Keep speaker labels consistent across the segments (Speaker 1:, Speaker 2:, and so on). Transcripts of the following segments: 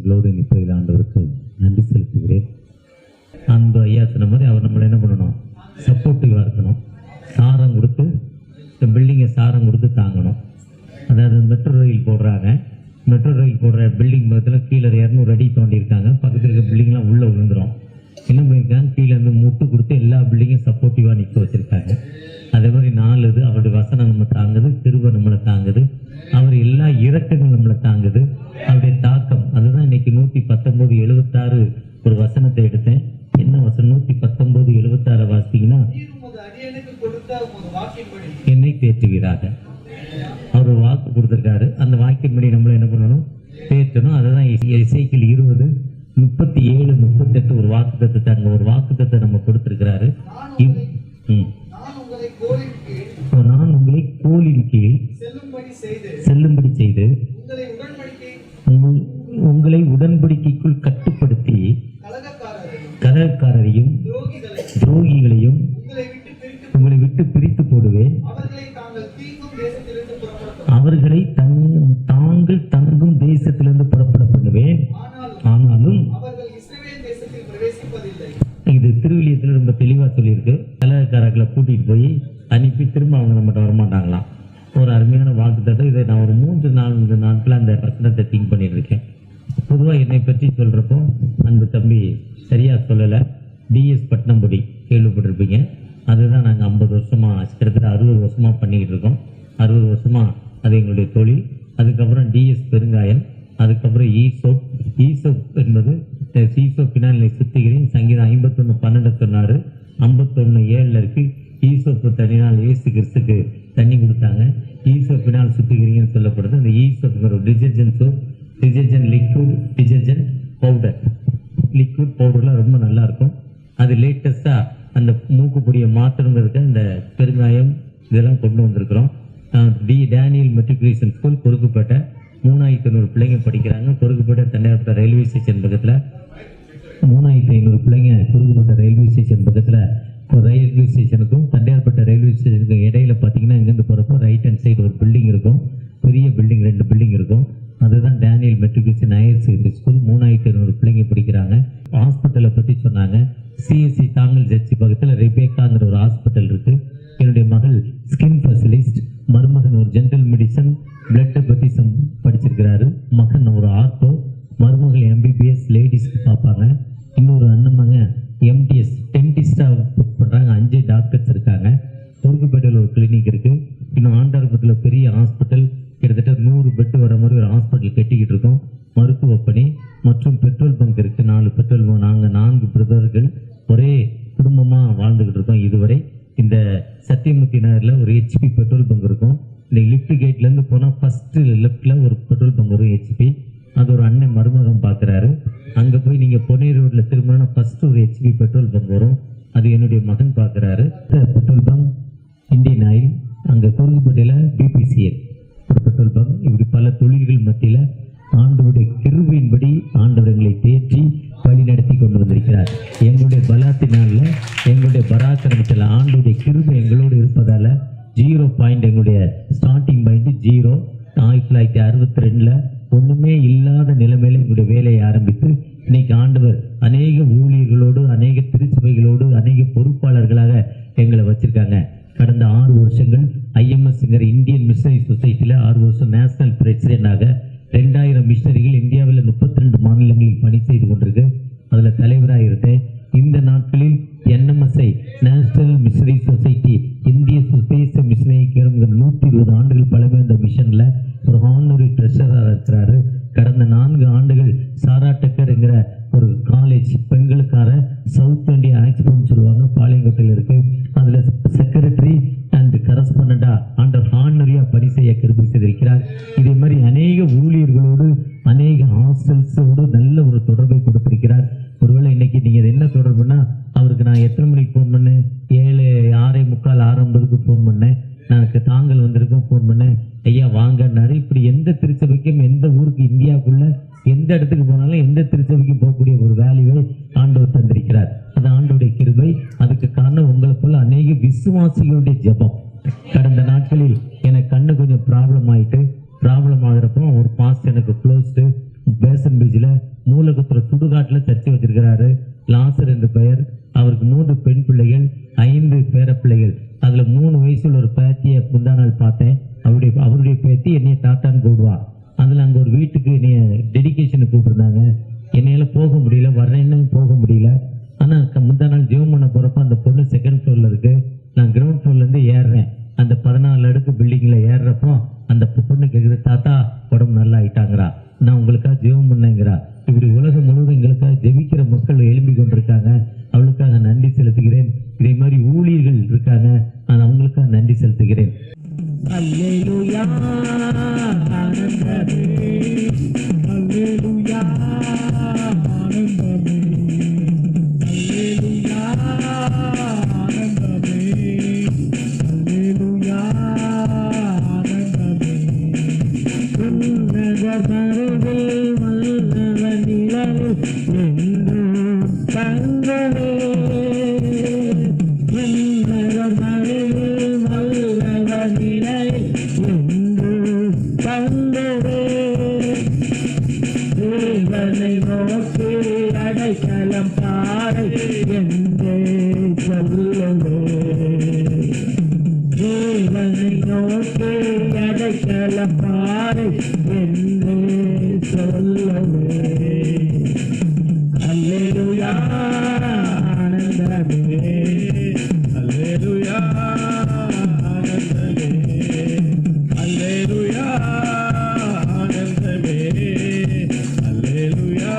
Speaker 1: எங்களோடு நிற்பதில் ஆண்டவருக்கு நன்றி செலுத்துகிறேன். அன்பு ஐயா சொன்ன மாதிரி அவர் நம்மளை என்ன பண்ணணும், சப்போர்ட்டிவாக இருக்கணும். சாரம் கொடுத்து இந்த பில்டிங்கை சாரம் கொடுத்து தாங்கணும். அதாவது மெட்ரோ ரயில் போடுறாங்க, மெட்ரோ ரயில் போடுற பில்டிங் பக்கத்தில் கீழே 200 அடி தோண்டியிருக்காங்க. பக்கத்தில் இருக்க பில்டிங்லாம் உள்ளே விழுந்துடும். என்ன பண்ணியிருக்காங்க, கீழே இருந்து முட்டு கொடுத்து எல்லா பில்டிங்கும் சப்போர்ட்டிவாக நிற்க வச்சுருக்காங்க. அதே மாதிரி 4 இது அவருடைய வசனம் நம்ம தாங்குது, கிருபை நம்மளை தாங்குது, அவர் எல்லா இறக்கங்கள் நம்மளை தாங்குது, அவருடைய தாக்கம். அதுதான் இன்னைக்கு 119:76 ஒரு வசனத்தை எடுத்தேன். என்ன வசனம்? 119:76 வாசித்தீங்கன்னா, என்னை தேற்றுவீராக. அவர் ஒரு வாக்கு கொடுத்துருக்காரு. அந்த வாக்கின்படி நம்மள என்ன பண்ணணும், தேற்றணும். அதுதான் எசேக்கியேல் 20:37-38 ஒரு வாக்குத்தத்தத்தை, அங்கே ஒரு வாக்குத்தத்தை நம்ம கொடுத்துருக்கிறாரு. நான் உங்களை கோலின் கீழ் செல்லும்படி செய்து உங்களை உடன்படிக்கைக்குள் கட்டுப்படுத்தி கலகக்காரரையும் துரோகிகளையும் உங்களை விட்டு பிரித்து போடுவேன். அவர்களை தாங்கள் தங்கும் தேசத்திலிருந்து புறப்பட பண்ணுவேன். ஆனாலும் இது திருவிழியத்தில் ரொம்ப தெளிவாக சொல்லியிருக்கு. கலகக்காரர்களை கூட்டிகிட்டு போய் அனுப்பி திரும்ப அவங்க நம்மகிட்ட வரமாட்டாங்களாம். ஒரு அருமையான வாக்குத்தத்தம். இதை நான் ஒரு 3-4 நாட்கள் அந்த வசனத்தை திங்க் பண்ணிட்டு இருக்கேன். பொதுவாக என்னை பற்றி சொல்கிறப்போ அந்த தம்பி சரியாக சொல்லலை. டிஎஸ் பட்னம்படி கேள்விப்பட்டிருப்பீங்க. அதுதான் நாங்கள் 50 வருஷமாக, கிட்டத்தட்ட 60 வருஷமாக பண்ணிக்கிட்டு இருக்கோம். 60 வருஷமாக அது எங்களுடைய தொழில். அதுக்கப்புறம் டிஎஸ் பெருங்காயம், அதுக்கப்புறம் ஈசோப். ஈசோப் என்பது ஈசோப்பினால் சுத்திகிறேன். சங்கீதம் 51:12 சொன்னார். 51:7 இருக்கு. ஈசோப்பு தண்ணினால் இயேசு கிறிஸ்துக்கு தண்ணி கொடுத்தாங்க. ஈசோப்பினால் சுத்திகிறீங்கன்னு சொல்லப்படுது. அந்த ஈசோப்புங்கிற ஒரு detergent soap, detergent liquid, detergent powder. Liquid பவுடர்லாம் ரொம்ப நல்லாயிருக்கும். அது லேட்டஸ்ட்டாக அந்த மூக்குப்பொடியை மாற்றணுங்கிறதுக்கு அந்த பெருங்காயம் இதெல்லாம் கொண்டு வந்திருக்கிறோம். டேனியல் மெட்ரிகுலேஷன் ஸ்கூல் குறுக்குப்பேட்டை 3500 பிள்ளைங்க படிக்கிறாங்க. குறுக்குப்பேட்டை தண்டையார்பட்ட ரயில்வே ஸ்டேஷன் பக்கத்தில் 3500 பிள்ளைங்க குறுக்குப்பேட்டை ரயில்வே ஸ்டேஷன் பக்கத்தில். ரயில்வே ஸ்டேஷனுக்கும் தண்டையார்பட்ட ரயில்வே ஸ்டேஷனுக்கும் இடையில பார்த்தீங்கன்னா இங்கேருந்து போகிறப்போ ரைட் ஹேண்ட் சைடு ஒரு பில்டிங் இருக்கும். பெரிய பில்டிங், 2 பில்டிங் இருக்கும். அதுதான் Daniel matriculation higher secondary school. 3500 பிள்ளைங்க படிக்கிறாங்க. ஹாஸ்பிட்டலை பற்றி சொன்னாங்க. சிஎஸ்சி தாங்கல் ஜட்ஜி பக்கத்தில் ரெபேக்காங்கிற ஒரு ஹாஸ்பிட்டல் இருக்குது. என்னுடைய மகள் ஸ்கின் ஸ்பெஷலிஸ்ட், மருமகன் ஒரு ஜென்ரல் மெடிசன் பிளட்டை பற்றி படிச்சிருக்கிறாரு. மகன் ஒரு ஆர்த்தோ, மருமகள் எம்பிபிஎஸ் லேடிஸ்க்கு பார்ப்பாங்க. இன்னொரு அண்ணன் எம்டிஎஸ் டென்டிஸ்டாக ஒர்க் பண்ணுறாங்க. 5 டாக்டர்ஸ் இருக்காங்க. குறுக்குப்பேட்டையில் ஒரு கிளினிக் இருக்குது. இன்னும் ஆண்டார்புரத்தில் பெரிய ஹாஸ்பிட்டல், கிட்டத்தட்ட 100 பெட்டு வர மாதிரி ஒரு ஹாஸ்பிட்டல் கட்டிக்கிட்டு இருக்கோம். மருத்துவ பணி மற்றும் பெட்ரோல் பங்க் இருக்குது. 4 பெட்ரோல் பங்க். நாங்கள் 4 பிரதர்கள் ஒரே குடும்பமாக வாழ்ந்துக்கிட்டு இருக்கோம். இதுவரை இந்த சத்தியமூர்த்தி நகரில் ஒரு ஹெச்பி பெட்ரோல் பங்க் இருக்கும். இந்த லிஃப்ட் கேட்லேருந்து போனால் ஃபஸ்ட்டு லெஃப்டில் ஒரு பெட்ரோல் பங்க் வரும் ஹெச்பி. அது ஒரு அண்ணன் மருமகம் பார்க்குறாரு. அங்கே போய் நீங்கள் பொன்னேரி ரோட்டில் திரும்பினா ஃபஸ்ட்டு ஒரு ஹெச்பி பெட்ரோல் பங்க் வரும். அது என்னுடைய மகன் பார்க்குறாரு. பெட்ரோல் பங்க் இந்தியன் ஆயில், அங்கே குறுக்குப்பேட்டையில் பிபிசிஎல் ஒரு பெட்ரோல் பங்க். இப்படி பல தொழில்கள் மத்தியில் ஆண்டவருடைய கிருபையின்படி ஆண்டவர் எங்களை தேற்றி வழி நடத்தி கொண்டு வந்திருக்கிறார். எங்களுடைய பலாத்தினால, எங்களுடைய பராக்கிரமத்தில் ஆண்டவருடைய கிருபை எங்களோடு இருப்பதால் 0 பாயிண்ட், எங்களுடைய ஸ்டார்டிங் பாயிண்ட் 0. 1962 ஒன்றுமே இல்லாத நிலைமையில் எங்களுடைய வேலையை ஆரம்பித்து இன்னைக்கு ஆண்டவர் அநேக ஊழியர்களோடு, அநேக திருச்சபைகளோடு, அநேக பொறுப்பாளர்களாக எங்களை வச்சிருக்காங்க. கடந்த 6 வருஷங்கள் ஐஎம்எஸ்ங்கிற இந்தியன் மிஷனரி சொசைட்டியில் 6 வருஷம் நேஷனல் பிரசிடென்டாக 2000 மிஷனரிகள் இந்தியாவில் 32 மாநிலங்களில் பணி செய்து கொண்டிருக்கு. அதில் தலைவராக இருந்தேன். இந்த நாட்களில் என்எம்எஸ்ஐ நேஷனல் மிஷனரி சொசைட்டி, இந்திய சுதேச மிஷனரி கேளுங்கிற 120 ஆண்டுகள் பழமை அந்த மிஷனில் ஒரு ஹானரி ட்ரெஷராக இருக்கிறாரு. கடந்த 4 ஆண்டுகள் சாரா டக்கர்ங்கிற ஒரு காலேஜ் பெண்களுக்கான சவுத் இந்தியா ஆக்ஸ்போர்ட்னு சொல்லுவாங்க, பாளையங்கோட்டையில் இருக்குது. அதில் செக்ரட்டரி அண்ட் கரஸ்பாண்டா ஆண்டர் ஹானரியா பணி செய்ய கிருபை செய்திருக்கிறார். இதே மாதிரி அநேக ஊழியர்களோடு, அநேக ஹாஸ்டல்ஸோடு நல்ல ஒரு தொடர்பை கொடுத்திருக்கிறார். ஒருவேளை இன்னைக்கு நீங்கள் என்ன தொடர்புனா, அவருக்கு நான் எத்தனை மணிக்கு ஃபோன் பண்ணேன்? 7:45 6:50 ஃபோன் பண்ணேன். எனக்கு தாங்கள் வந்திருக்கோம், ஃபோன் பண்ணேன். ஐயா வாங்கன்னாரு. இப்படி எந்த திருச்சபைக்கும், எந்த ஊருக்கு, இந்தியாவுக்குள்ள எந்த இடத்துக்கு போனாலும் எந்த திருச்சபைக்கு போகக்கூடிய ஒரு வேல்யூவை ஆண்டவர் தந்திருக்கிறார். அது ஆண்டவருடைய கிருபை. அதுக்கு காரணம் உங்களை போல அநேக விசுவாசிகளுடைய ஜெபம். கடந்த நாட்களில் எனக்கு கண்ணு கொஞ்சம் ப்ராப்ளம் ஆகிட்டு, ப்ராப்ளம் ஆகிறப்போ ஒரு பாஸ்ட் எனக்கு க்ளோஸ்டு பேசன் பீச்சில் மூலகுத்துற சுடுகாட்டில் சர்ச்சை வச்சிருக்கிறாரு. லாசர் என்று பெயர். அவருக்கு 3 பெண் பிள்ளைகள், 5 பேர பிள்ளைகள். அதில் 3 வயசுல ஒரு பேத்தியை முந்தா நாள் பார்த்தேன். அவருடைய பேத்தி என்னைய தாத்தான்னு கூடுவா. அதில் அங்கே ஒரு வீட்டுக்கு என்னைய டெடிக்கேஷனுக்கு கூப்பிட்டுருந்தாங்க. என்னையால் போக முடியல, வர்றேன்னு போக முடியல. ஆனால் முந்தா நாள் ஜெபம் பண்ண போகிறப்ப அந்த பொண்ணு 2nd ஃப்ளோரில் இருக்குது. நான் கிரவுண்ட் ஃப்ளோர்லேருந்து ஏறுறேன். அந்த 14 அடுக்கு பில்டிங்கில் ஏறுறப்போ அந்த பொண்ணு கேட்குது, தாத்தா உடம்பு நல்லா ஆயிட்டாங்கிறா, நான் உங்களுக்காக ஜெபம் பண்ணேங்கிறா. இப்படி உலகம் முழுவதும் எங்களுக்காக ஜெபிக்கிற மக்கள் எழும்பி கொண்டிருக்காங்க. அவளுக்காக நன்றி செலுத்துகிறேன். இதே மாதிரி ஊழியர்கள் இருக்காங்க, நான் அவங்களுக்காக நன்றி செலுத்துகிறேன். அல்லேலூயா ஆனந்தமே, அல்லேலூயா ஆனந்தமே, அல்லேலூயா ஆனந்தமே, அல்லேலூயா ஆனந்தமே. உன்னத மறைவில் வல்லவ நிழலில் என்றும் தங்கவே, உன்னத மறைவில் வல்லவ நிழலில் என்றும் தங்கவே. தேவனை நோக்கி அடைக்கலம் பாறை என்றே சொல்லவே, தேவனை நோக்கி அடைக்கலம் பாறை என்றே சொல்லவே. அல்லேலூயா ஆனந்தமே, அல்லேலூயா ஆனந்தமே, அல்லேலூயா ஆனந்தமே, அல்லேலூயா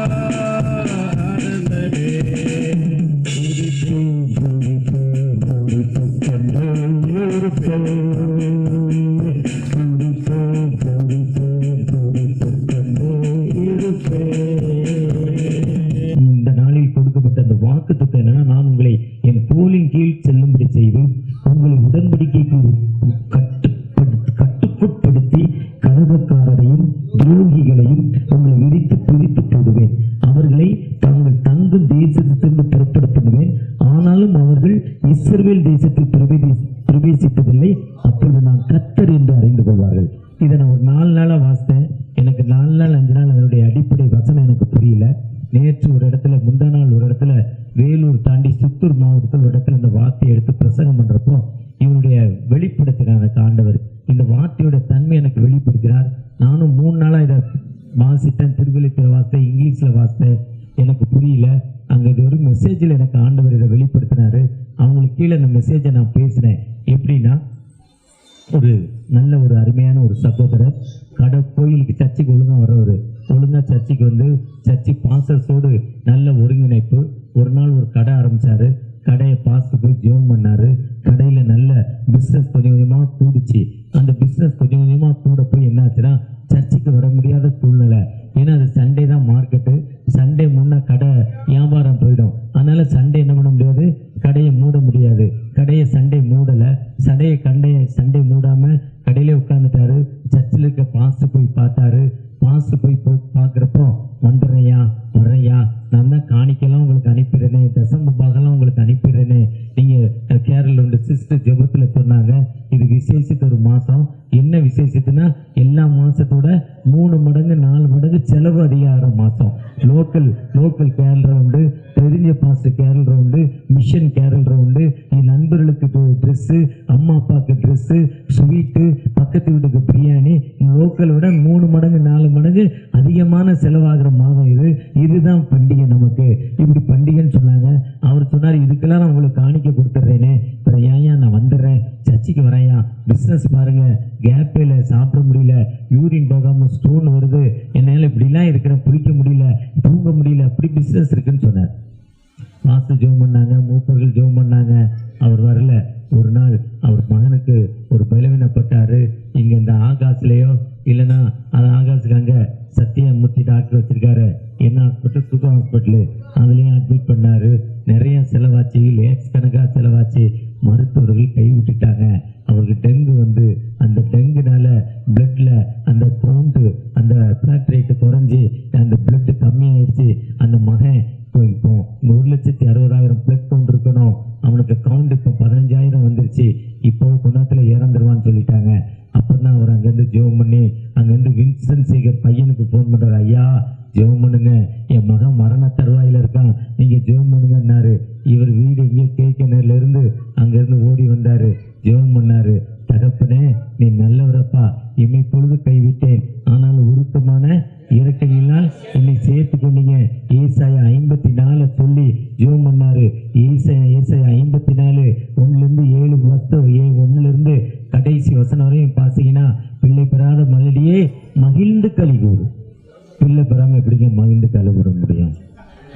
Speaker 1: ஆனந்தமே. இந்த நாளில் கொடுக்கப்பட்ட அந்த வாக்குத்தத்தம் என்னன்னா, நான் உங்களை என் கோலின் கீழ் செல்லும்படி செய்து உங்களை உடன்படிக்கைக்கு கட்டுக்குட்படுத்தி கலகக்காரரையும் துரோகிகளையும் உங்களை விரித்து பிரித்து போடுவேன். அவர்களை தாங்கள் தங்கும் தேசத்திலிருந்து புறப்பட பண்ணுவேன். ஆனாலும் அவர்கள் இஸ்ரவேல் தேசத்தில் பிரவேசிப்பதில்லை. அப்பொழுது நான் கர்த்தர் என்று அறிந்து கொள்வார்கள். இதை நான் ஒரு 4 நாளாக வாசித்தேன். எனக்கு 4 நாள் 5 நாள் அதனுடைய அடிப்படை வசனம் எனக்கு புரியல. நேற்று ஒரு இடத்துல, முந்தா நாள் ஒரு இடத்துல, வேலூர் தாண்டி சித்தூர் மாவட்டத்தில் ஒரு இடத்துல இந்த வார்த்தையை எடுத்து பிரசங்கம் பண்ணுறப்போ இவனுடைய வெளிப்படுத்தினார் ஆண்டவர். இந்த வார்த்தையோட தன்மை எனக்கு வெளிப்படுத்தினார். நானும் 3 நாளாக இதை வாசித்தேன். திருவள்ளுவர் வாசித்தேன், இங்கிலீஷில் வாசித்தேன். எனக்கு புரியல. அங்கே இது ஒரு மெசேஜில் எனக்கு ஆண்டவர் இதை வெளிப்படுத்தினார். அவங்களுக்கு கீழே இந்த மெசேஜை நான் பேசினேன். எப்படின்னா, ஒரு நல்ல ஒரு அருமையான ஒரு சகோதரர் கோயிலுக்கு சர்ச்சுக்கு ஒழுங்காக வர்றவர், ஒழுங்காக சர்ச்சுக்கு வந்து சர்ச்சு பாஸ்டர்ஸோடு நல்ல ஒருங்கிணைப்பு. ஒரு நாள் ஒரு கடை ஆரம்பித்தார். கடையை பாஸ்டர் போய் ஜெபம் பண்ணார். கடையில் நல்ல பிஸ்னஸ் கொஞ்சம் கொஞ்சமாக கூடிச்சு. அந்த பிஸ்னஸ் கொஞ்சம் கொஞ்சமாக கூட போய் என்னாச்சுன்னா, சர்ச்சுக்கு வர முடியாத சூழ்நிலை. ஏன்னா அது சண்டே தான் மார்க்கெட்டு. சண்டே முன்னே கடை வியாபாரம் போயிடும். அதனால் சண்டே என்ன பண்ண முடியாது, கடையை மூட முடியாது. கடையை சண்டே மூடலை. சண்டே மூடாமல் கடையிலே உட்காந்துட்டாரு. சர்ச்சில் இருக்க பாஸ்டர் போய் பார்த்தாரு. பாஸ்டர் போய் பார்க்குறப்போ, வந்துடுறையா வர்றையா, நான் தான் காணிக்கெல்லாம் உங்களுக்கு அனுப்பிடுறேனே, தசம பாகெல்லாம் உங்களுக்கு அனுப்பிடுறேனே. நீங்கள் கேரளில் உண்டு சிஸ்டர் ஜெபத்தில் சொன்னாங்க, இது விசேஷத்து ஒரு மாதம். என்ன விசேஷத்துனா, எல்லா மாதத்தோட 3 மடங்கு 4 மடங்கு செலவு அதிகார மாதம். லோக்கல் கேரல் ரவுண்டு, தெரிஞ்ச pastor carol round, mission carol round, என் நண்பர்களுக்கு ட்ரெஸ்ஸு, அம்மா அப்பாவுக்கு ட்ரெஸ்ஸு, ஸ்வீட்டு, பக்கத்து வீட்டுக்கு பிரியாணி. லோக்கலை விட 3 மடங்கு 4 மடங்கு அதிகமான செலவாகிற மாதம் இது. இதுதான் பண்டிகை நமக்கு. இப்படி பண்டிகைன்னு சொன்னாங்க. அவர் சொன்னார், இதுக்கெல்லாம் நான் உங்களுக்கு காணிக்க கொடுத்துட்றேனே, அப்புறம் ஏன் நான் வந்துடுறேன், சர்ச்சுக்கு வரையா, பிஸ்னஸ் பாருங்க, கேப்பில் சாப்பிட முடியல, யூரின் போகாமல் ஸ்டோன் வருது, என்னால் இப்படிலாம் இருக்கிறேன், குளிக்க முடியல, தூங்க முடியல, அப்படி பிஸ்னஸ் இருக்குன்னு சொன்னார். மாஸ்டர் ஜெபம் பண்ணாங்க, மூப்பர்கள் ஜெபம் பண்ணாங்க. அவர் வரல. ஒரு நாள் அவர் மகனுக்கு ஒரு பலவீனப்பட்டார். இங்கே இந்த ஆகாஷ்லேயோ இல்லைன்னா அது ஆகாஷுக்கு அங்கே சத்தியமூர்த்தி டாக்டர் வச்சுருக்காரு, என்ன ஹாஸ்பிட்டல், சுக ஹாஸ்பிட்டலு, அதுலேயும் அட்மிட் பண்ணார். நிறைய செலவாச்சு, லேக்ஸ் கணக்காக செலவாச்சு. மருத்துவர்கள் கைவிட்டுட்டாங்க. அவருக்கு டெங்கு வந்து, அந்த டெங்குனால பிளட்டில் அந்த கவுண்ட்டு, அந்த பிளட் ரேட்டு குறைஞ்சி அந்த பிளட்டு கம்மியாயிடுச்சு. அந்த மகன் இப்போ 1,60,000 பிளட் கவுண்ட் இருக்கணும், அவனுக்கு கவுண்ட் இப்போ 15,000 வந்துருச்சு. இப்போ கொஞ்சத்தில் இறந்துருவான்னு சொல்லிட்டாங்க. அப்போ தான் அவர் அங்கேருந்து ஜெபம் பண்ணி, அங்கேருந்து வின்சன் சேகர் பையனுக்கு ஃபோன் பண்ணுறாரு, ஐயா என் மகன் மரண தருவாயில் இருக்கான், நீங்கள் ஜெபம் பண்ணுங்கன்னாரு. இவர் வீடு எங்கேயோ கேட்கனர்ல இருந்து அங்கேருந்து ஓடி வந்தார், ஜெபம் பண்ணார். தகப்பனே நீ நல்லவரப்பா, இமை பொழுது கைவிட்டேன், ஆனால் உருக்கமான இறக்கையினால் என்னை சேர்த்து கொண்டீங்க. ஏசாயா 54 சொல்லி ஜெபம் பண்ணாரு. ஏசாயா 54 1-7 1 கடைசி வசனம் வரையும் பாத்தீங்கன்னா, பிள்ளை பெறாத மலடியே மகிழ்ந்து கழிகூறு. பிள்ளை பெறாம எப்படிங்க மகிழ்ந்து கழுவிட முடியும்?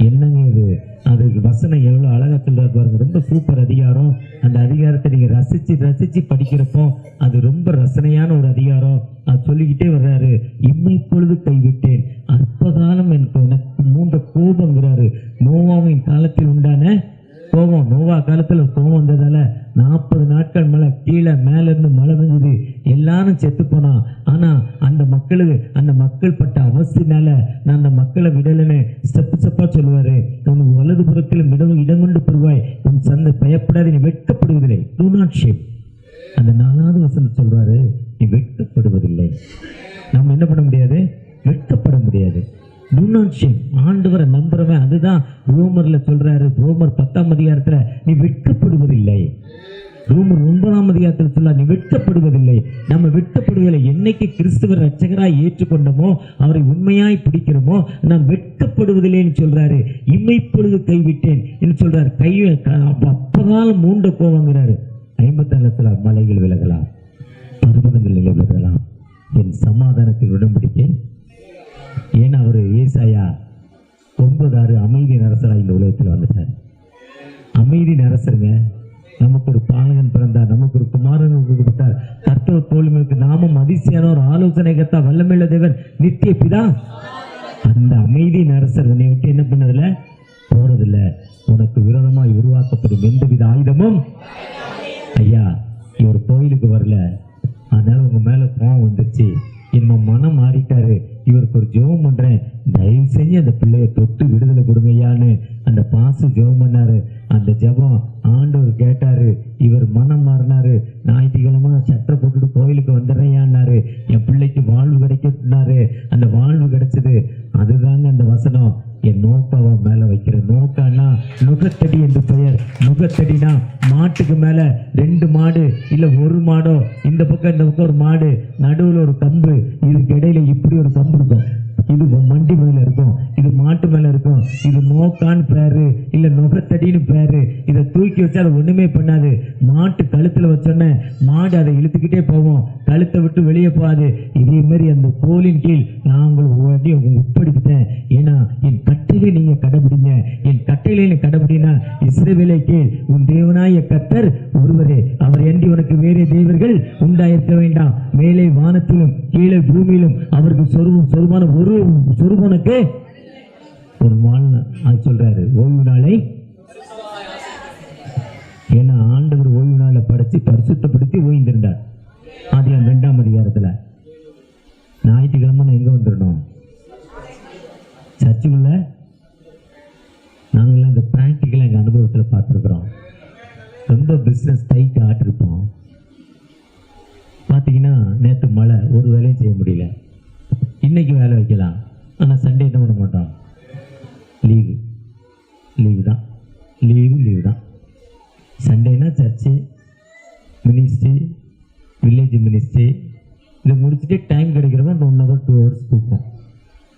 Speaker 1: என்னங்க இது? அதுக்கு வசனம் எவ்வளோ அழகா சொல்றாரு பாருங்க. ரொம்ப சூப்பர் அதிகாரம். அந்த அதிகாரத்தை நீங்க ரசிச்சு படிக்கிறப்போ அது ரொம்ப ரசனையான ஒரு அதிகாரம். அது சொல்லிக்கிட்டே வர்றாரு. இம்மை பொழுது கைவிட்டேன், அற்பகாலம் எனக்கு மூண்ட கோபங்கிறாரு. நோவாவின் காலத்தில் உண்டான கோபம், நோவா காலத்துல கோபம் வந்ததால 40 நாட்கள் மழை, கீழே மேல இருந்து மழை பெஞ்சது, எல்லாரும் செத்து போனான். ஆனா அந்த மக்கள் பட்ட அவஸ்தினால நான் அந்த மக்களை விடலன்னு ஸ்டெப்பா சொல்லுவாரு. உனக்கு வலது புறத்திலும் இடம் கொண்டு பெறுவாய், உன் சந்தை பயப்படாது, நீ வெட்கப்படுவதில்லை. Two not shame. அந்த 4வது வசனம் சொல்றாரு, நீ வெட்கப்படுவதில்லை. நம்ம என்ன பண்ண முடியாது? வெட்கப்பட முடியாது. Do not shame. ஆண்டவரை நம்புறவன், அதுதான் ரோமர்ல சொல்றாரு. ரோமர் 10ஆம் அதிகாரத்துல நீ வெட்கப்படுவதில்லை. ரோமர் 9ஆம் அதிகாரத்தில் சொல்ல நீ வெட்கப்படுவதில்லை. நம்ம வெட்கப்படுவதில்லை. என்னைக்கு கிறிஸ்துவர் ரட்சகராய் ஏற்றுக்கொண்டோமோ, அவரை உண்மையாய் பிடிக்கிறோமோ, நாம் வெட்கப்படுவதில்லைன்னு சொல்றாரு. இம்மைப்பொழுது கைவிட்டேன் என்று சொல்றாரு. அப்பகாலம் மூண்ட கோவங்கிறாரு. 54 மலைகள் விலகலாம், பர்வதங்கள் விலகலாம், என் சமாதானத்தின் உடன்படிக்கை. ஏன்னா அவரு ஏசாயா 9:6 அமைதி நரசராக இந்த உலகத்தில் வந்துட்டார். அமைதி நரசருங்க. நமக்கு ஒரு பாலகன் பிறந்தார், நமக்கு ஒரு குமாரன் கொடுத்தார். கர்த்தர் தோல்விக்கு நாமும் அதிசயான ஒரு ஆலோசனை கர்த்தா, வல்லமையுள்ள தேவன், நித்திய பிதா. அந்த அமைதி நரசர் உன்னை விட்டு என்ன பண்ணதில்லை? போறதில்ல. உனக்கு விரோதமாய் உருவாக்கப்படும் எந்தவித ஆயுதமும், ஐயா இவர் கோயிலுக்கு வரல, அதனால உங்க மேல கோவம் வந்துருச்சு, இன்னும் மனம் மாறிட்டாரு, இவருக்கு ஒரு ஜெபம் பண்றேன், தயவு செஞ்சு அந்த பிள்ளைய தொட்டு விடுதலை கொடுங்கய்யான்னு அந்த பாசு ஜெபம் பண்ணாரு. அந்த ஜெபம் ஆண்டவர் கேட்டாரு. இவர் மனம் மாறினாரு. ஞாயிற்றுக்கிழமை சட்டை போட்டுட்டு கோயிலுக்கு வந்துடுறேயான்னாரு. என் பிள்ளைக்கு வாழ்வு கிடைக்கனாரு. அந்த வாழ்வு கிடைச்சது. அதுதாங்க அந்த வசனம். என் நோக்காவை மேல வைக்கிற. நோக்கானா நுகத்தடி என்று பெயர். நுகத்தடினா மாட்டுக்கு மேல 2 மாடு இல்ல 1 மாடோ, இந்த பக்கம் ஒரு மாடு, நடுவில் ஒரு கம்பு, இதுக்கு இடையில இப்படி ஒரு கம்பு இருக்கும். இது மண்டி மேல இருக்கும், இது மாட்டு மேல இருக்கும். இது நோக்கான்னு பேரு, இல்ல நுகத்தடின்னு பேரு. இதை தூக்கி வச்சா அதை ஒண்ணுமே பண்ணாது. மாட்டு கழுத்துல வச்சோன்னே மாடு அதை இழுத்துக்கிட்டே போவோம், கழுத்தை விட்டு வெளியே போகாது. இதே மாதிரி அந்த கோலின் கீழ் நான் உங்களுக்கு உட்படுத்திட்டேன். ஏன்னா என் கட்டளை நீங்க கடைபிடிங்க. என் கட்டளை நீ கடைபிடினா இஸ்ரவேலை கேள், உன் தேவனாய கர்த்தர் ஒருவரே, அவர் என்று உனக்கு வேறே தேவர்கள் உண்டாயிருக்க வேண்டாம். மேலே வானத்திலும் கீழே பூமியிலும் அவருக்கு சொருமான ஒரு சொருபனுக்கு ஒரு அது சொல்றாரு. ஓய்வு நாளை, ஏன்னா ஆண்டவர் ஓய்வு நாளை படைச்சு பரிசுத்தப்படுத்தி ஓய்ந்திருந்தார். ஆதியாகமம் 2ஆம் அதிகாரத்துல. ஞாயிற்றுக்கிழமை எங்க வந்துடணும்? சர்ச்சுக்குள்ள. நாங்களாம் இந்த பிராக்டிக்கலா எங்க அனுபவத்துல பார்த்துருக்குறோம். ரொம்ப பிசினஸ் டைட் ஆட்டிருப்போம். பார்த்தீங்கன்னா நேற்று மழை, ஒரு வேலையும் செய்ய முடியல. இன்னைக்கு வேலை வைக்கலாம், ஆனால் சண்டே என்ன பண்ண மாட்டோம்? லீவு தான். சண்டேனா சர்ச்சு, மினிஸ்ட்ரி, வில்லேஜ் மினிஸ்ட்ரி, இதை முடிச்சுட்டு டைம் கிடைக்கிறப்ப 1 hour 2 hours தூக்கம்.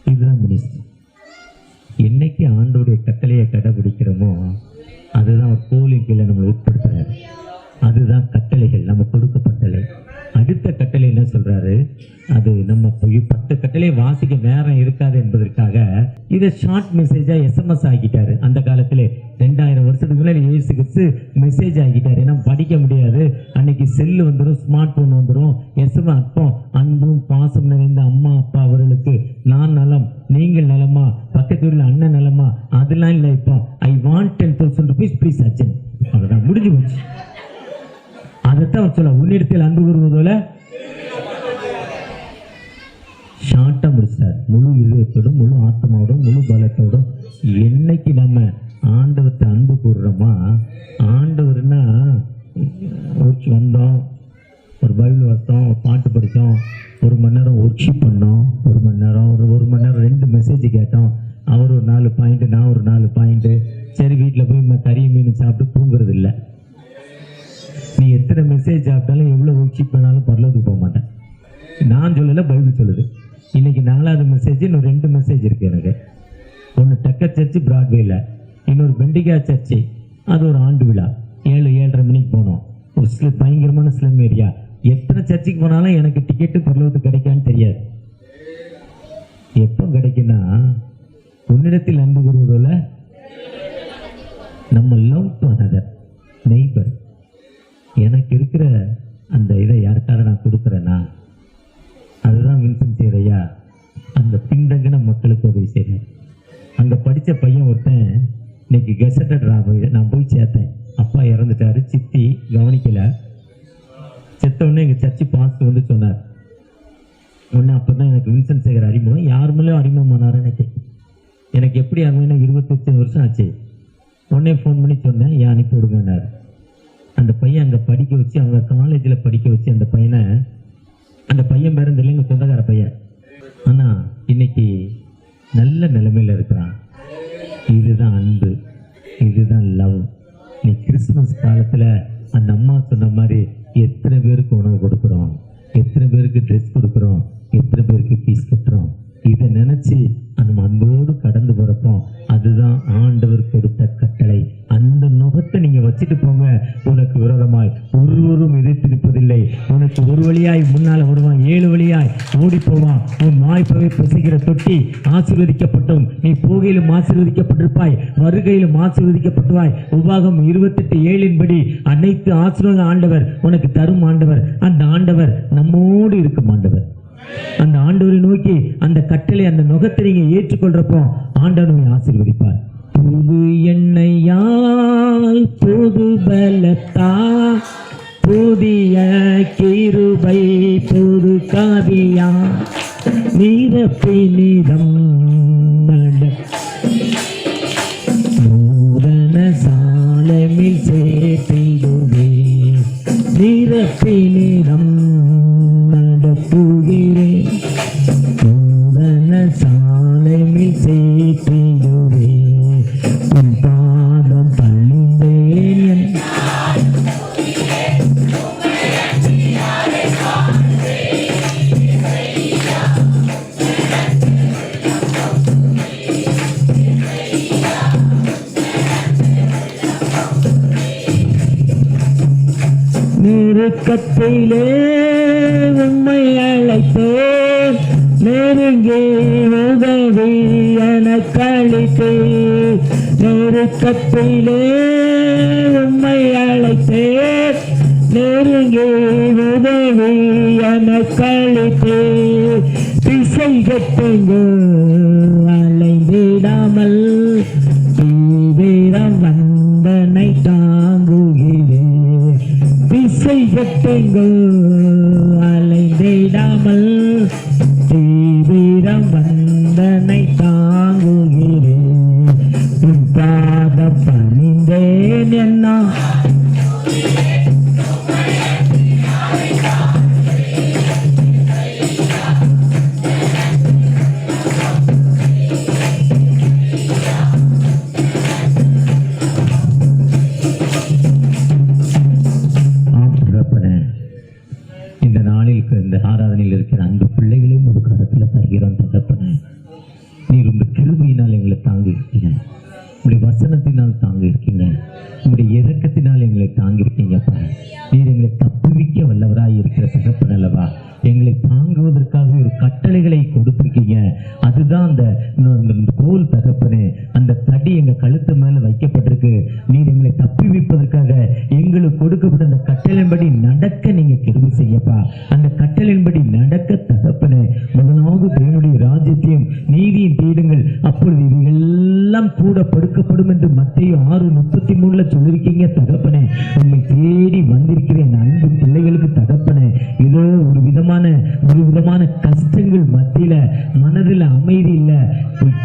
Speaker 1: இதுதான் மினிஸ்ட்ரி. என்னைக்கு ஆண்டோடைய கட்டளையை கடைபிடிக்கிறோமோ அதுதான் ஒரு கோலின் கீழே நம்மளை உட்படுத்துறாரு. அதுதான் கட்டளைகள், நம்ம கொடுக்கப்பட்டளை. அடுத்த கட்டளை என்ன சொல்றாரு? அது நம்ம 10 கட்டளை வாசிக்க நேரம் இருக்காது என்பதற்காக இதை ஷார்ட் மெசேஜா SMS ஆகிட்டாரு. அந்த காலத்துல 2000 வருஷத்துக்கு முன்னாடி இயேசு கிறிஸ்து மெசேஜ் ஆகிட்டாரு. ஏன்னா படிக்க முடியாது. அன்னைக்கு செல்லு வந்துடும், ஸ்மார்ட் போன் வந்துடும். SMS அப்போ அன்பும் பாசம் நிறைந்த அம்மா அப்பா அவர்களுக்கு நான் நலம், நீங்கள் நலமா, பக்கத்து ஊர்ல அண்ணன் நலமா, அதெல்லாம் இல்லை. இப்போ I want 10,000 rupees please urgent. அவ்வளவுதான், முடிஞ்சு போச்சு. அதைத்தான் சொல்ல, உன்னிடத்தில் அன்பு கூறுவதோல ஷார்ட்டா முடிச்சார். முழு இதயத்தோடும், முழு ஆத்மாவோடும், முழு பலத்தோடும். என்னைக்கு நம்ம ஆண்டவத்தை அன்பு கூறுறோமா, ஆண்டவர்னா வந்தோம், ஒரு பைபிள் வாசித்தோம், ஒரு பாட்டு படித்தோம், 1 மணி நேரம் ஒர்க்ஷிப் பண்ணோம், 1 மணி நேரம் 2 மெசேஜ் கேட்டோம், அவர் ஒரு 4 பாயிண்ட், நான் ஒரு 4 பாயிண்ட். சரி, வீட்டில் போய் கறி மீன் சாப்பிட்டு தூங்குறது இல்லை. நீ எத்தனை மெசேஜ் சாப்பிட்டாலும் எவ்வளோ ஒர்க்ஷிப் பண்ணாலும் பரலோகத்துக்கு போக மாட்டேன். நான் சொல்லலை, பைபிள் சொல்லுது. இன்னைக்கு 4வது மெசேஜ், இன்னும் 2 மெசேஜ் இருக்கு எனக்கு. ஒன்று டக்கர் சர்ச்சு பிராட்வேல, இன்னொரு பெண்டிகா சர்ச்சு, அது ஒரு ஆண்டு விழா. 7-7:30 மணிக்கு போனோம். ஒரு பயங்கரமான ஸ்லம் ஏரியா. எத்தனை சர்ச்சுக்கு போனாலும் எனக்கு டிக்கெட்டு பரலோகத்துக்கு கிடைக்கான்னு தெரியாது. எப்போ கிடைக்குன்னா, உன்னிடத்தில் அன்பு கூறுவதில் நம்ம லவ் டு அனதர் நெய்பர். எனக்கு இருக்கிற அந்த இதை யாருக்காக நான் கொடுக்குறேன்னா, அதுதான் வின்சென்ட் சேரையா அந்த பின்தங்கின மக்களுக்கு உதவி செய்கிறேன். அங்கே படித்த பையன் ஒருத்தன் இன்னைக்கு கெசட்டட் நான் போய் சேர்த்தேன். அப்பா இறந்துட்டாரு, சித்தி கவனிக்கல. செத்தவுடனே எங்கள் சர்ச்சு பாஸ்டர் வந்து சொன்னார். ஒன்று அப்போ தான் எனக்கு வின்சென்ட் சேகர் அறிமுகம். யார் மூலம் அறிமுகம் பண்ணார் எனக்கு எப்படி அறிமுகம்? 28 வருஷம் ஆச்சு. உடனே ஃபோன் பண்ணி சொன்னேன், ஏன் அனுப்பி விடுங்கன்னார். அந்த பையன் அங்கே படிக்க வச்சு, அவங்க காலேஜில் படிக்க வச்சு அந்த பையன் பேருந்து இல்லைங்க, சொந்தக்கார பையன். ஆனால் இன்னைக்கு நல்ல நிலைமையில் இருக்கிறான். இதுதான் அன்பு, இதுதான் லவ். நீ கிறிஸ்துமஸ் காலத்தில் அந்த அம்மா சொன்ன மாதிரி எத்தனை பேருக்கு உணவு கொடுக்குறோம், எத்தனை பேருக்கு ட்ரெஸ் கொடுக்குறோம், எத்தனை பேருக்கு ஃபீஸ் கட்டுறோம். இதை நினச்சி நம்ம அன்போடு கடந்து போகிறப்போம். அதுதான் ஆண்டவர் கொடுத்த கட்டளை. அந்த நுகத்தை நீங்கள் வச்சுட்டு போங்க. உனக்கு விரோதமாய் ஒருவரும் எதிர்த்திருப்பதில்லை. உனக்கு ஒரு வழியாய் முன்னால் வருவான், 7 வழியாய் ஓடி போவான். உன் வாய்ப்பவை பசிக்கிற தொட்டி ஆசீர்வதிக்கப்பட்டும். நீ போகையிலும் ஆசீர்வதிக்கப்பட்டிருப்பாய், வருகையிலும் ஆசீர்வதிக்கப்பட்டுவாய். உபாகம் 28:7 அனைத்து ஆசீர்வாத ஆண்டவர் உனக்கு தரும் ஆண்டவர். அந்த ஆண்டவர் நம்மோடு இருக்கும் ஆண்டவர். அந்த ஆண்டவரை நோக்கி அந்த கட்டளை, அந்த நுகத்தை நீங்க ஏற்றுக்கொள்றப்போ ஆண்டவரை ஆசீர்வதிப்பார். புது எண்ணெயால் புது பலத்தா புதிய கிருபை புது காவியா நீரப்பினிதம் நூதன சாலமில் சேர்த்திடுவே நீரப்பினிதம் நடப்புகிறே நூதன சாலமில் சேர்த்திடுவே உன் பாதம் பணிந்தேன். நெருக்கத்திலே உம்மை அழைத்தேன், நெருங்கி உதவி எனக்கு அளித்தேன். நெருக்கத்திலே உம்மை அழைத்தேன், நெருங்கி உதவி எனக்கு அளித்தேன். திசை கெட்டுங்கோ அலைந்திடாமல் தீவிரம் வந்தனை தாங்குகிறேன். திசை கெட்டுங்கள் அலைந்திடாமல் தீவிரம் வந்தனை தாங்குகிறேன். உன் பாத பணிந்தேன் என்ன இந்த ஆராதனையில் இருக்கிற அன்பு பிள்ளைகளையும் ஒரு கரத்தில் தருகிறோம் தகப்பனே. நீர் உங்க கிருபையினால் எங்களை தாங்கி இருக்கீங்க, உங்களுடைய வசனத்தினால் தாங்கி இருக்கீங்க, உங்களுடைய இரக்கத்தினால் எங்களை தாங்கி இருக்கீங்கப்பா. நீர் எங்களை தப்புவிக்க வல்லவராய் இருக்கிற தகப்பன் அல்லவா. எங்களை தாங்குவதற்காக ஒரு கட்டளைகளை கொடுத்திருக்கீங்க. அதுதான் அந்த கோல் தகப்பனே. அந்த தடி எங்க கழுத்து மேல வைக்கப்பட்டிருக்கு. நீர் எங்களை தப்புவிப்பதற்காக எங்களுக்கு கொடுக்கப்பட்ட அந்த கட்டளையின்படி நடக்க நீங்க கிருபை செய்யப்பா. அந்த கட்டளையின்படி நடக்க தகப்பனே, முதலாவது தேவனுடைய ராஜ்யத்தையும் நீதியும் தேடுங்கள், அப்பொழுது இவைகள் எல்லாம் கூட படுக்கப்படும் என்று மத்தேயு 6:33 சொல்லியிருக்கீங்க தகப்பனே. உண்மை தேடி வந்திருக்கிறேன் அன்பு பிள்ளைகளுக்கு தகப்பனே. ஏதோ ஒரு விதமான கஷ்டங்கள் மத்தியில மனதில் அமைதி இல்லை,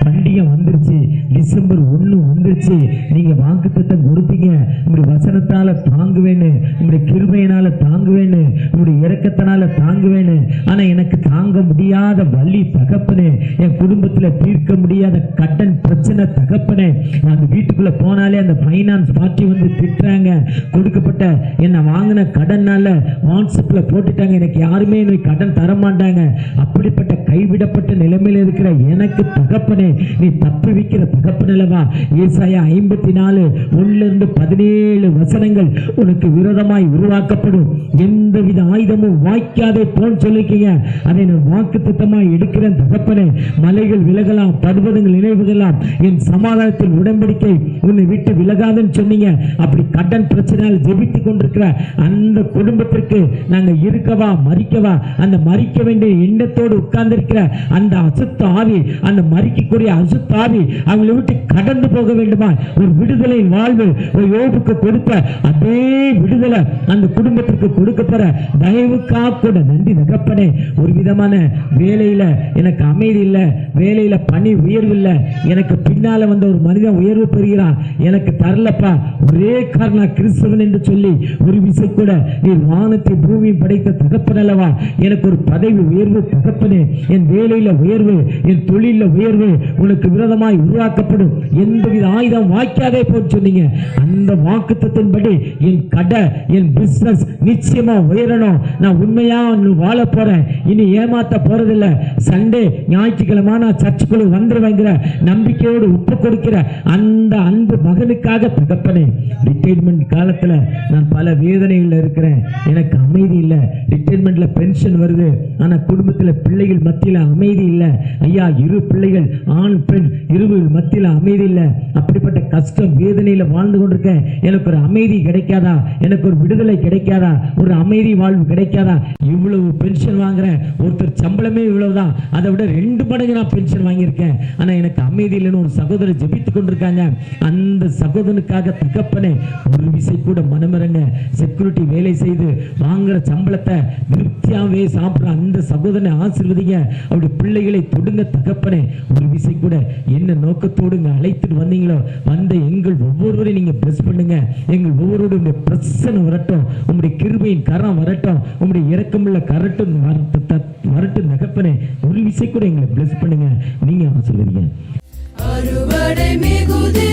Speaker 1: பண்டிகை வந்துருச்சு, டிசம்பர் 1 வந்துருச்சு. நீங்க வாக்குத்தத்தம் கொடுத்தீங்க, உங்களுடைய வசனத்தால தாங்குவேன்னு, உங்களுடைய கிருபையினால தாங்குவேன்னு, உங்களுடைய இரக்கத்தினால தாங்குவேன்னு. ஆனா எனக்கு தாங்க முடியாத வலி தகப்பனே, என் குடும்பத்துல தீர்க்க முடியாத கடன் பிரச்சனை தகப்பனே. அந்த வீட்டுக்குள்ள போனாலே அந்த ஃபைனான்ஸ் பார்ட்டி வந்து திட்டுறாங்க. கொடுக்கப்பட்ட என்ன வாங்கின கடனால வாட்ஸ்அப்ல போட்டுட்டாங்க, எனக்கு யாருமே கடன் தர மாட்டாங்க. அப்படிப்பட்ட கைவிடப்பட்ட நிலைமையில இருக்கிற எனக்கு தகப்பனே, நீ தப்பி வைக்கிற தகப்பனல்லவா. ஏசாயா 54:1-17 வசனங்கள் உனக்கு விரோதமாய் உருவாக்கப்படும், எந்தவித ஆயுதமும் வாய்க்காதே போன்னு சொல்லிக்கீங்க. அதை நான் வாக்குத்தத்தமாய் எடுக்கிறேன் தகப்பனே. மலைகள் விலகலாம், பர்வதங்கள் நினைவுகளாம், என் சமாதானத்தில் உடன்படிக்கை உன்னை விட்டு விலகாதுன்னு சொன்னீங்க. அப்படி கடன் பிரச்சனையால் ஜெபித்துக் கொண்டிருக்கிற அந்த குடும்பத்திற்கு நாங்க இருக்கவா மறிக்கவா, அந்த மறிக்க வேண்டிய எண்ணத்தோடு உட்கார்ந்திருக்கிற அந்த அசுத்த ஆவி, அந்த மறிக்கக்கூடிய அசுத்த ஆவி அவங்களை விட்டு கடந்து போக வேண்டுமா? ஒரு விடுதலை வாழ்வு ஒரு யோபுக்கு கொடுத்த அதே விடுதலை அந்த குடும்பத்திற்கு கொடுக்கப்பட தயவுக்காக கூட நன்றி தகப்பனே. ஒரு விதமான வேலையில எனக்கு அமைதி இல்லை, வேலையில பணி உயர்வு இல்லை, எனக்கு பின்னால வந்த ஒரு மனிதன் உயர்வு பெறுகிறான், எனக்கு தரலப்பா, ஒரே காரணம் கிறிஸ்தவன் என்று சொல்லி ஒரு விசை கூட நீர் வானத்தை பூமியை படைத்த தகப்பன் அல்லவா. எனக்கு ஒரு பதவி உயர்வு தகப்பனே, என் வேலையில உயர்வு, என் தொழில உயர்வு உனக்கு விரோதமாய் உருவாக்கப்படும், எந்தவித ஆயுதம் வாய்க்காதே போன்னு சொன்னீங்க. அந்த வாக்குத்தத்தின்படி என் கடை, என் பிசினஸ் நிச்சயமா உயரணும். நான் உண்மையா வாழ போறேன், இனி ஏமாத்த போறதில்ல. சண்டே ஞாயிற்றுக்கிழமை நான் சர்ச்சுக்குள்ள வந்துருவேங்கிற நம்பிக்கையோடு ஒப்பு கொடுக்கிற அந்த அன்பு மகனுக்காக தகப்பனே. ரிட்டைர்மெண்ட் காலத்துல நான் பல வேதனைகள் இருக்கிறேன், எனக்கு அமைதி இல்லை. ரிட்டைர்மெண்ட்ல பென்ஷன் வருது, ஆனா குடும்பத்துல பிள்ளைகள் மத்தியில அமைதி இல்லை. ஐயா, 2 பிள்ளைகள் ஆண் பெண், 2 மத்தியில அமைதி இல்லை. அப்படிப்பட்ட கஷ்டம் வேதனையில வாழ்ந்து கொண்டிருக்கேன். எனக்கு ஒரு அமைதி கிடைக்காதா? எனக்கு ஒரு விடுதலை கிடைக்காதா? ஒரு அமைதி வாழ்வு கிடைக்காதா? இவ்வளவு பென்ஷன் வாங்குறேன், ஒருத்தர் சம்பளமே இவ்வளவுதான், அதை விட 2 மடங்கு நான் பென்ஷன் வாங்கியிருக்கேன், ஆனா எனக்கு அமைதி இல்லைன்னு ஒரு சகோதரர் ஜெபித்துக் கொண்டிருக்காங்க. அந்த சகோதரனுக்காக தகப்பனே ஒரு விசை கூட மனமிறங்க, செக்யூரிட்டி வேலை செய்து வாங்குற சம்பளத்தை திருப்தியாவே சாப்பிடுற அந்த சகோதரனை ஆசீர்வதிங்க. அவருடைய பிள்ளைகளை தொடுங்க தகப்பனே. ஒரு விசை கூட என்ன நோக்கத்தோடு அழைத்துட்டு வந்தீங்களோ வந்த எங்கள் ஒவ்வொருவரையும் நீங்க பிளஸ் பண்ணுங்க. எங்கள் ஒவ்வொருவருடைய பிரச்சனை வரட்டும், உங்களுடைய கிருபையின் கரம் வரட்டும், உங்களுடைய இரக்கமுள்ள கரட்டும் வரட்டும் தகப்பனே. ஒரு விசை கூட எங்களை பிளஸ் பண்ணுங்க, நீங்க ஆசீர்வதிங்க.
Speaker 2: அறுவடை மிகுதி